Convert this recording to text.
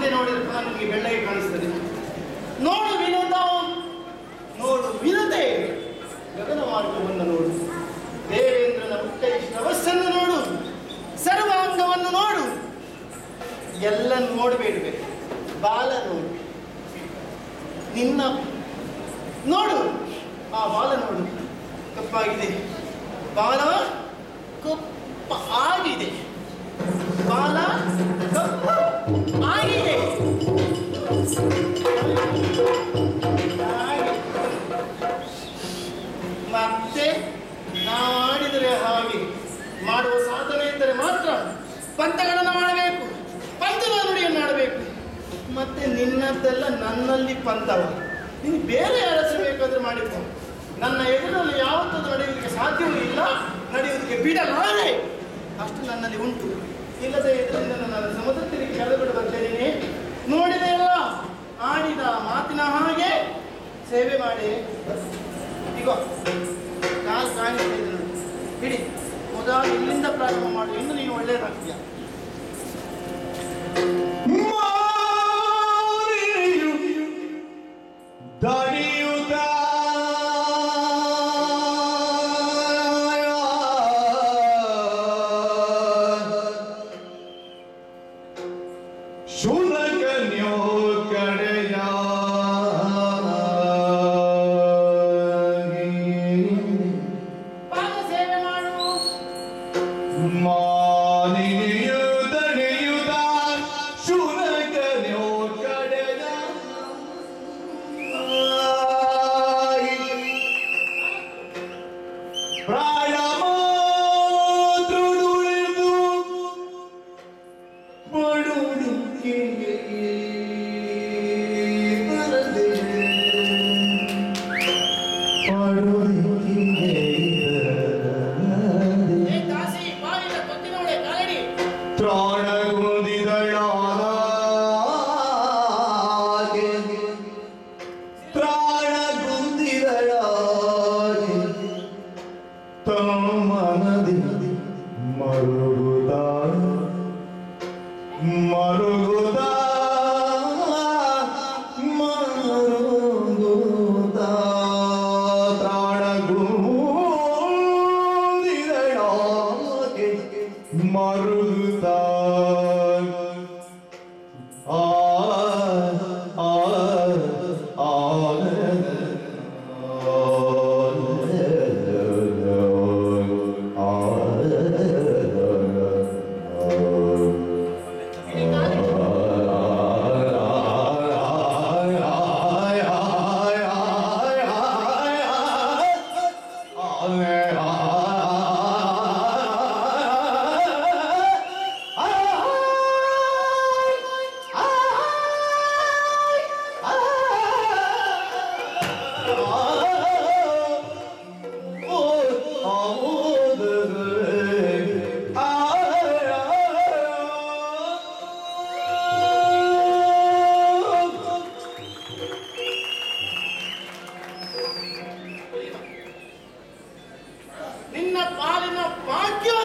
ಮುಂದೆ ನೋಡಿದ್ರೆ ಪುನಃ ನಿಮಗೆ ಬೆಳ್ಳಗೆ ಕಾಣಿಸ್ತದೆ. ನೋಡು ವಿನೋದ, ನೋಡು ವಿನತೆ, ಗಗನ ಮಾರ್ಗವನ್ನು ನೋಡು, ದೇವೇಂದ್ರನ ಉತ್ತೈ ಶ್ರವಸ್ಸನ್ನು ನೋಡು, ಸರ್ವಾಂಗವನ್ನು ನೋಡು, ಎಲ್ಲ ನೋಡಬೇಡಬೇಕು. ಬಾಲ ನೋಡು, ನಿನ್ನ ನೋಡು, ಆ ಬಾಲ ನೋಡು, ಕಪ್ಪಾಗಿದೆ. ಬಾಲ ಕಪ್ಪ ಆಗಿದೆ, ಬಾಲ ಕಪ್ಪ ಆಗಿದೆ. ಮತ್ತೆ ನಾವು ಆಡಿದರೆ ಹಾಗೆ ಮಾಡುವ ಸಾಧನೆ ಇದ್ದರೆ ಮಾತ್ರ ಪಂಥಗಳನ್ನು ಮಾಡಬೇಕು, ಪಂಥದ ನುಡಿಯನ್ನು ಆಡಬೇಕು. ಮತ್ತೆ ನಿನ್ನದ್ದೆಲ್ಲ ನನ್ನಲ್ಲಿ ಪಂಥವ, ನೀನು ಬೇರೆ ಯಾರ ಬೇಕಾದ್ರೆ ಮಾಡಿಕೊ. ನನ್ನ ಎದುರಲ್ಲಿ ಯಾವತ್ತೂ ನಡೆಯುವುದಕ್ಕೆ ಸಾಧ್ಯವೂ ಇಲ್ಲ, ನಡೆಯುವುದಕ್ಕೆ ಬಿಡಲಾರೆ, ಅಷ್ಟು ನನ್ನಲ್ಲಿ ಉಂಟು. ಇಲ್ಲದೆ ಇದರಿಂದ ನಾನು ಸಮುದ್ರಕ್ಕೆ ಕೆಳಗಡೆ ಬರ್ತೇನೆ. ನೋಡಿದೆ ಅಲ್ಲ, ಆಡಿದ ಮಾತಿನ ಹಾಗೆ ಸೇವೆ ಮಾಡಿ. ಈಗ ಕಾಲು ಕಾಣಿಸ್ತಾ ಇದ್ರು ಬಿಡಿ, ಮೊದಲು ಇಲ್ಲಿಂದ ಪ್ರಾರಂಭ ಮಾಡು, ಇನ್ನು ನೀನು ಒಳ್ಳೆಯದಾಗ್ತೀಯ. Maruta